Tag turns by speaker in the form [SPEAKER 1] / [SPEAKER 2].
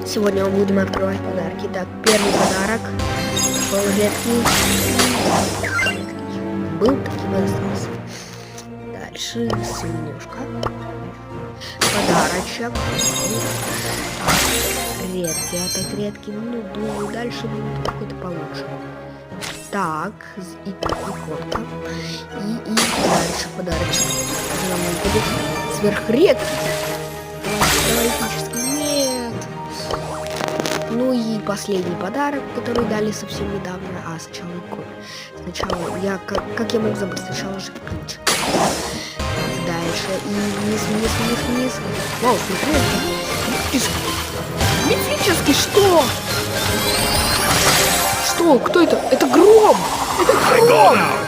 [SPEAKER 1] Сегодня мы будем открывать подарки. Так, первый подарок. Шел редкий. Был таким и остался. Дальше свинюшка. Подарочек. Редкий, опять редкий. Ну, думаю, дальше будет какой-то получше. Так, и корка. И дальше подарочек. Нам будет сверхредкий. Нет. Ну и последний подарок, который дали совсем недавно. А сначала сначала я как я мог забыть? Сначала же ключ. Дальше и вниз. Вау, смотри. Мифический, что? Что? Кто это? Это гром! Это гром!